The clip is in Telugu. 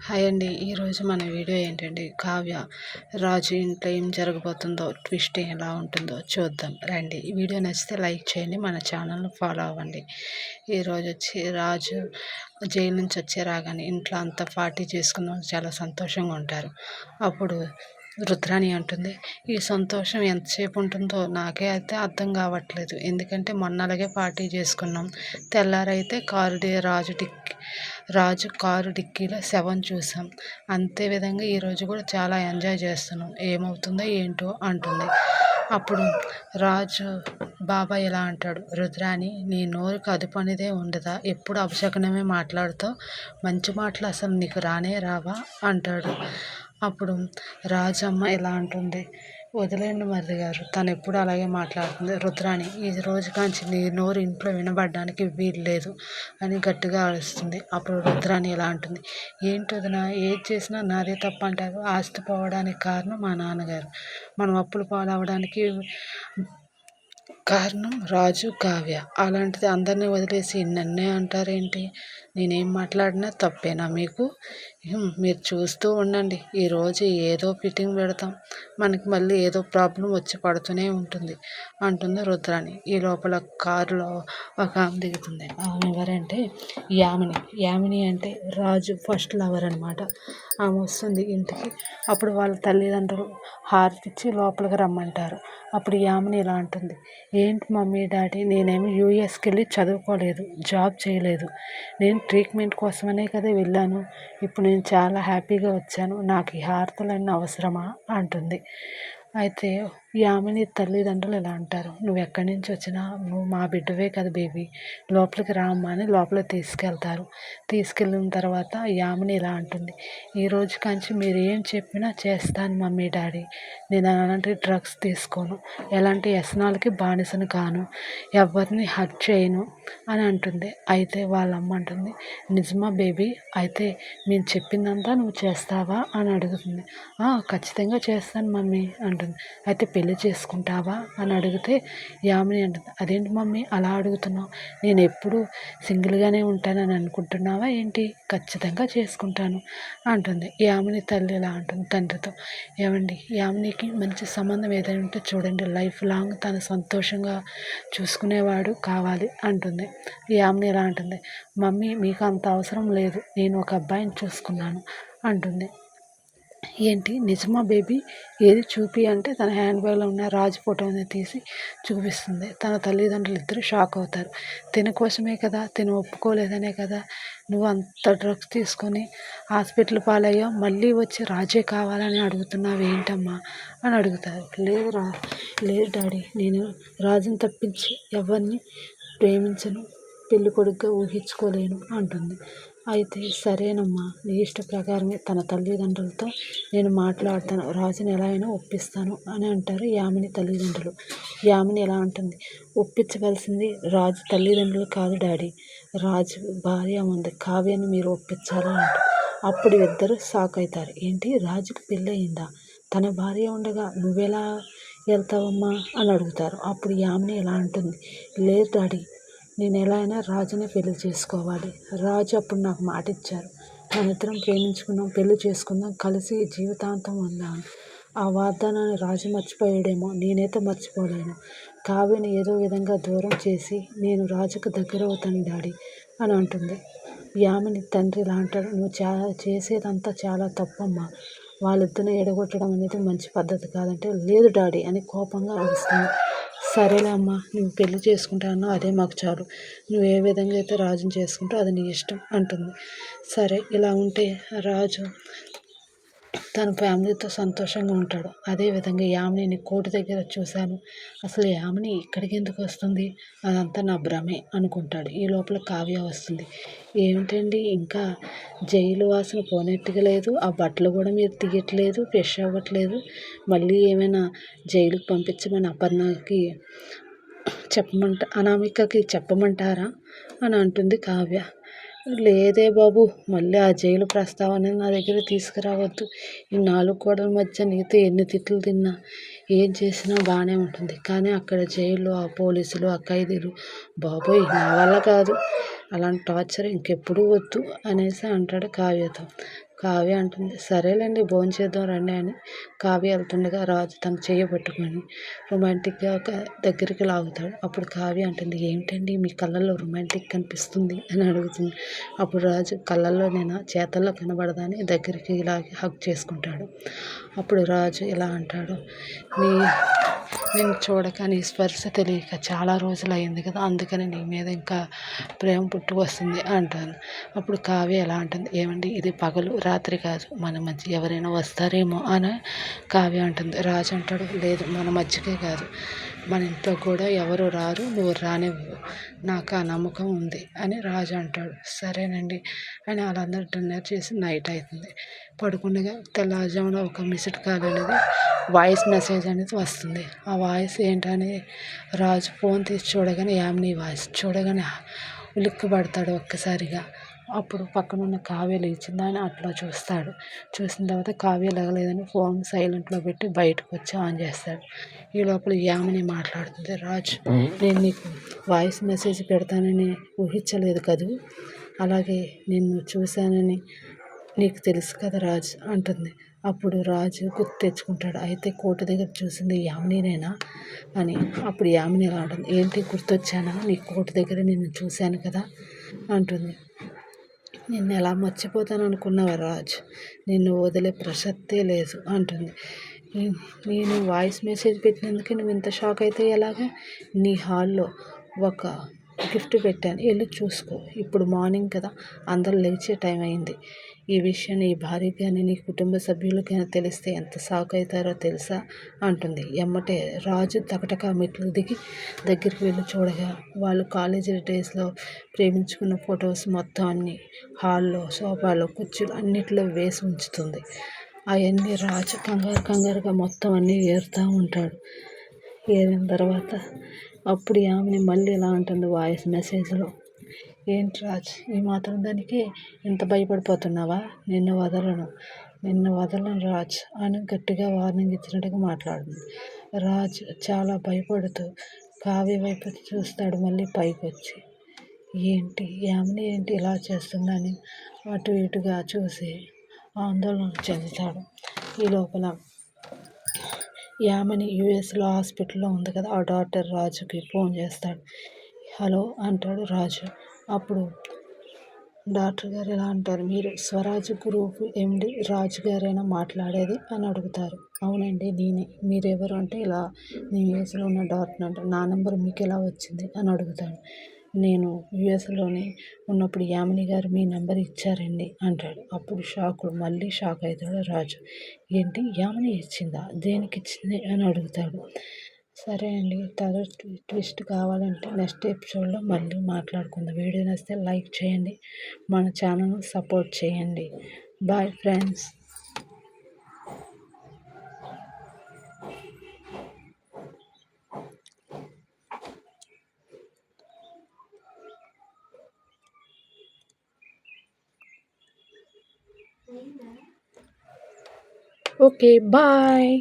హాయ్ అండి. ఈరోజు మన వీడియో ఏంటంటే కావ్య రాజు ఇంట్లో ఏం జరగబోతుందో, ట్విస్ట్ ఎలా ఉంటుందో చూద్దాం రండి. ఈ వీడియో నచ్చితే లైక్ చేయండి, మన ఛానల్ని ఫాలో అవ్వండి. ఈరోజు వచ్చి రాజు జైలు నుంచి వచ్చి రాగానే ఇంట్లో అంతా పార్టీ చేసుకున్న వాళ్ళు చాలా సంతోషంగా ఉంటారు. అప్పుడు రుద్రాణి అంటుంది, ఈ సంతోషం ఎంతసేపు ఉంటుందో నాకే అయితే అర్థం కావట్లేదు. ఎందుకంటే మొన్న అలాగే పార్టీ చేసుకున్నాం, తెల్లారైతే రాజు కారు డిక్కీలో శవం చూసాం. అంతే విధంగా ఈరోజు కూడా చాలా ఎంజాయ్ చేస్తున్నాం, ఏమవుతుందో ఏంటో అంటుంది. అప్పుడు రాజు బాబాయ్ ఇలా అంటాడు, రుద్రాణి నీ నోరుకి అదుపు అనేదే ఉండదా, ఎప్పుడు అపశకనమే మాట్లాడుతావు, మంచి మాటలు అసలు నీకు రానే రావా అంటాడు. అప్పుడు రాజమ్మ ఇలా అంటుంది, వదిలేండి మరిది గారు, తను ఎప్పుడు అలాగే మాట్లాడుతుంది. రుద్రాణి ఈ రోజు కాంచి నీ నోరు ఇంట్లో వినబడడానికి వీలు లేదు అని గట్టిగా అరుస్తుంది. అప్పుడు రుద్రాణి ఇలా అంటుంది, ఏంటి వదినా, ఏది చేసినా నాదే తప్పు అంటారు, ఆస్తి పోవడానికి కారణం మా నాన్నగారు, మనం అప్పులు పాలవడానికి కారణం రాజు కావ్య, అలాంటిది అందరినీ వదిలేసి నన్నే అంటారేంటి, నేనేం మాట్లాడినా తప్పేనా మీకు? మీరు చూస్తూ ఉండండి, ఈరోజు ఏదో ఫిట్టింగ్ పెడతాం, మనకి మళ్ళీ ఏదో ప్రాబ్లం వచ్చి పడుతూనే ఉంటుంది అంటుంది రుద్రాణి. ఈ లోపల కారులో ఒక ఆమె దిగుతుంది. ఆమె ఎవరంటే యామిని అంటే రాజు ఫస్ట్ లవర్ అనమాట. ఆమె వస్తుంది ఇంటికి. అప్పుడు వాళ్ళ తల్లిదండ్రులు హారతిచ్చి లోపలికి రమ్మంటారు. అప్పుడు యామిని ఇలా అంటుంది, ఏంటి మమ్మీ డాడీ, నేనేమి యూఎస్కి వెళ్ళి చదువుకోలేదు, జాబ్ చేయలేదు, నేను ట్రీట్మెంట్ కోసమనే కదా వెళ్ళాను, ఇప్పుడు నేను చాలా హ్యాపీగా వచ్చాను, నాకు ఈ హారతలన్నీ అవసరమా అంటుంది. అయితే యామిని తల్లిదండ్రులు ఇలా అంటారు, నువ్వు ఎక్కడి నుంచి వచ్చినా నువ్వు మా బిడ్డవే కదా బేబీ, లోపలికి రామ్మా అని లోపలికి తీసుకెళ్తారు. తీసుకెళ్ళిన తర్వాత యామిని ఇలా అంటుంది, ఈ రోజు కాంచి మీరు ఏం చెప్పినా చేస్తాను మమ్మీ డాడీ, నేను అలాంటి డ్రగ్స్ తీసుకోను, ఎలాంటి వ్యసనాలకి బానిసను కాను, ఎవరిని హర్ట్ చేయను అని అంటుంది. అయితే వాళ్ళ అమ్మ అంటుంది, నిజమా బేబీ, అయితే మేము చెప్పిందంతా నువ్వు చేస్తావా అని అడుగుతుంది. ఖచ్చితంగా చేస్తాను మమ్మీ అంటుంది. అయితే పెళ్లి చేసుకుంటావా అని అడిగితే యామిని అంటుంది, అదేంటి మమ్మీ అలా అడుగుతున్నావు, నేను ఎప్పుడు సింగిల్గానే ఉంటానని అనుకుంటున్నావా ఏంటి, ఖచ్చితంగా చేసుకుంటాను అంటుంది. యామిని తల్లి ఇలా అంటుంది తండ్రితో, ఏమండి యామినికి మంచి సంబంధం ఏదైనా ఉంటే చూడండి, లైఫ్ లాంగ్ తను సంతోషంగా చూసుకునేవాడు కావాలి అంటుంది. యామిని ఇలా అంటుంది, మమ్మీ మీకు అంత అవసరం లేదు, నేను ఒక అబ్బాయిని చూసుకున్నాను అంటుంది. ఏంటి నిజమా బేబీ, ఏది చూపి అంటే తన హ్యాండ్ బ్యాగ్లో ఉన్న రాజు ఫోటోని తీసి చూపిస్తుంది. తన తల్లిదండ్రులు ఇద్దరు షాక్ అవుతారు. తిన కోసమే కదా, తిను ఒప్పుకోలేదనే కదా నువ్వు అంత డ్రగ్స్ తీసుకొని హాస్పిటల్ పాలయ్యావు, మళ్ళీ వచ్చి రాజే కావాలని అడుగుతున్నావు ఏంటమ్మా అని అడుగుతారు. లేదు డాడీ, నేను రాజుని తప్పించి ఎవరిని ప్రేమించను, పెళ్లి కొడుకుగా ఊహించుకోలేను అంటుంది. అయితే సరేనమ్మా, నీ ఇష్ట ప్రకారమే, తన తల్లిదండ్రులతో నేను మాట్లాడతాను, రాజుని ఎలా అయినా ఒప్పిస్తాను అని అంటారు యామిని తల్లిదండ్రులు. యామిని ఎలా అంటుంది, ఒప్పించవలసింది రాజు తల్లిదండ్రులు కాదు డాడీ, రాజు భార్య ఉంది కావ్యని మీరు ఒప్పించాలి అంటారు. అప్పుడు ఇద్దరు షాక్ అవుతారు, ఏంటి రాజుకి పెళ్ళి అయిందా, తన భార్య ఉండగా నువ్వెలా వెళ్తావమ్మా అని అడుగుతారు. అప్పుడు యామిని ఎలా అంటుంది, లేదు డాడీ, నేను ఎలా అయినా రాజునే పెళ్లి చేసుకోవాలి, రాజు అప్పుడు నాకు మాట ఇచ్చారు, మనిద్దరం ప్రేమించుకున్నాం, పెళ్లి చేసుకుందాం, కలిసి జీవితాంతం ఉన్నాను, ఆ వాగ్దానాన్ని రాజు మర్చిపోయాడేమో, నేనైతే మర్చిపోలేను, కావ్యని ఏదో విధంగా దూరం చేసి నేను రాజుకు దగ్గర అవుతాను డాడీ అని అంటుంది. యామిని తండ్రి ఇలా అంటాడు, నువ్వు చేసేదంతా చాలా తప్పమ్మా, వాళ్ళిద్దరిని ఎడగొట్టడం అనేది మంచి పద్ధతి కాదంటే, లేదు డాడీ అని కోపంగా అరుస్తుంది. సరేలే అమ్మా, నువ్వు పెళ్లి చేసుకుంటానో అదే మాకు చాలు, నువ్వు ఏ విధంగా అయితే రాజుని చేసుకుంటావు అది నీ ఇష్టం అంటుంది. సరే ఇలా ఉంటే రాజు తన ఫ్యామిలీతో సంతోషంగా ఉంటాడు. అదేవిధంగా యామినిని కోర్టు దగ్గర చూశాను, అసలు యామిని ఇక్కడికి ఎందుకు వస్తుంది, అదంతా నా భ్రమే అనుకుంటాడు. ఈ లోపల కావ్య వస్తుంది, ఏమిటండి ఇంకా జైలు వాసన పోనట్టుగా లేదు, ఆ బట్టలు కూడా మీరు తీయట్లేదు, ఫ్రెష్ అవ్వట్లేదు, మళ్ళీ ఏమైనా జైలుకి పంపించమని అపర్ణకి అనామికకి చెప్పమంటారా అని అంటుంది కావ్య. లేదే బాబు, మళ్ళీ ఆ జైలు ప్రస్తావన నా దగ్గర తీసుకురావద్దు, ఈ 4 గోడల మధ్య నీతో ఎన్ని తిట్లు తిన్నా ఏం చేసినా బాగానే ఉంటుంది, కానీ అక్కడ జైల్లో ఆ పోలీసులు, ఆ ఖైదీలు, బాబోయ్ నా వల్ల కాదు, అలాంటి టార్చర్ ఇంకెప్పుడు వద్దు అనేసి అంటాడు కావ్యతో. కావ్య అంటుంది, సరేలేండి భోంచేద్దాం రండి అని కావ్య వెళ్తుండగా రాజు తన చెయ్యి పట్టుకొని రొమాంటిక్గా ఒక దగ్గరికి లాగుతాడు. అప్పుడు కావ్య అంటుంది, ఏమిటండి మీ కళ్ళల్లో రొమాంటిక్ కనిపిస్తుంది అని అడుగుతుంది. అప్పుడు రాజు, కళ్ళల్లో నేను చేతల్లో కనబడదా అని దగ్గరికి ఇలాగే హగ్ చేసుకుంటాడు. అప్పుడు రాజు ఇలా అంటాడు, నీ నేను చూడక నీ స్పర్శ తెలియక చాలా రోజులు అయింది కదా, అందుకని నీ మీద ఇంకా ప్రేమ పుట్టుకొస్తుంది అంటాను. అప్పుడు కావ్య ఎలా అంటుంది, ఏమండి ఇది పగలు రాత్రి కాదు, మన మధ్య ఎవరైనా వస్తారేమో అని కావ్య అంటుంది. రాజు అంటాడు, లేదు మన మధ్యకే కాదు, మన ఇంట్లో కూడా ఎవరు రారు, నువ్వు రానివ్వు, నాకు ఆ నమ్మకం ఉంది అని రాజు అంటాడు. సరేనండి అని వాళ్ళందరూ డిన్నర్ చేసి నైట్ అవుతుంది. పడుకుండగా తెల్లవారుజామున ఒక మిస్డ్ కాల్ అనేది వాయిస్ మెసేజ్ అనేది వస్తుంది. ఆ వాయిస్ ఏంటని రాజు ఫోన్ తీసి చూడగానే యామిని వాయిస్ చూడగానే ఉలిక్కిపడతాడు ఒక్కసారిగా. అప్పుడు పక్కనున్న కావ్య లేచిందని అట్లా చూస్తాడు. చూసిన తర్వాత కావ్య లేగలేదని ఫోన్ సైలెంట్లో పెట్టి బయటకు వచ్చి ఆన్ చేస్తాడు. ఈ లోపల యామిని మాట్లాడుతుంది, రాజు నేను నీకు వాయిస్ మెసేజ్ పెడతానని ఊహించలేదు కదూ, అలాగే నిన్ను చూశానని నీకు తెలుసు కదా రాజు అంటుంది. అప్పుడు రాజు గుర్తు తెచ్చుకుంటాడు, అయితే కోట దగ్గర చూసింది యామినినేనా అని. అప్పుడు యామిని ఎలా అంటుంది, ఏంటి గుర్తొచ్చానా, నీ కోట దగ్గర నిన్ను చూశాను కదా అంటుంది. నిన్ను ఎలా మర్చిపోతాను అనుకున్నావా రాజు, నిన్ను వదిలే ప్రసక్తే లేదు అంటుంది. నేను వాయిస్ మెసేజ్ పెట్టినందుకు నువ్వు ఇంత షాక్ అయితే ఎలాగా, నీ హాల్లో ఒక గిఫ్ట్ పెట్టాను, వెళ్ళి చూసుకో, ఇప్పుడు మార్నింగ్ కదా, అందరూ లేచే టైం అయింది, ఈ విషయం నీ భార్యకి కానీ నీ కుటుంబ సభ్యులకైనా తెలిస్తే ఎంత షాక్ అవుతారో తెలుసా అంటుంది. ఎమ్మటే రాజు తకటకా మెట్లు దిగి దగ్గరికి వెళ్ళి చూడగా వాళ్ళు కాలేజీ డేస్లో ప్రేమించుకున్న ఫొటోస్ మొత్తం అన్నీ హాల్లో సోఫాలో కుర్చీలు అన్నిట్లో వేసి ఉంచుతుంది. అవన్నీ రాజు కంగారుగా మొత్తం అన్నీ ఏరుతూ ఉంటాడు. ఏరిన తర్వాత అప్పుడు ఆమెని మళ్ళీ ఇలా అంటుంది వాయిస్ మెసేజ్లో, ఏంటి రాజ్ ఈ మాత్రం దానికి ఇంత భయపడిపోతున్నావా, నిన్ను వదలను రాజ్ అని గట్టిగా వార్నింగ్ ఇచ్చినట్టుగా మాట్లాడుతుంది. రాజ్ చాలా భయపడుతూ కావ్య వైపు చూస్తాడు. మళ్ళీ పైకి వచ్చి ఏంటి యామిని ఏంటి ఇలా చేస్తుందని అటు ఇటుగా చూసి ఆందోళన చెందుతాడు. ఈ లోపల యామిని యుఎస్లో హాస్పిటల్లో ఉంది కదా, ఆ డాక్టర్ రాజుకి ఫోన్ చేస్తాడు. హలో అంటాడు రాజు. అప్పుడు డాక్టర్ గారు ఎలా అంటారు, మీరు స్వరాజ్ గ్రూప్ ఎండి రాజు గారైనా మాట్లాడేది అని అడుగుతారు. అవునండి నేనే, మీరెవరు అంటే ఇలా నేను యుఎస్లో ఉన్న డాక్టర్ అంటారు. నా నెంబర్ మీకు ఎలా వచ్చింది అని అడుగుతాడు. నేను యుఎస్లోనే ఉన్నప్పుడు యామిని గారు మీ నెంబర్ ఇచ్చారండి అంటాడు. అప్పుడు మళ్ళీ షాక్ అవుతాడు రాజు. ఏంటి యామిని ఇచ్చిందా, దేనికి ఇచ్చింది అని అడుగుతాడు. సరే అండి, ట్విస్ట్ కావాలంటే నెక్స్ట్ ఎపిసోడ్లో మళ్ళీ మాట్లాడుకుందాం. వీడియో నచ్చితే లైక్ చేయండి, మన ఛానల్ను సపోర్ట్ చేయండి. Bye friends. Okay bye.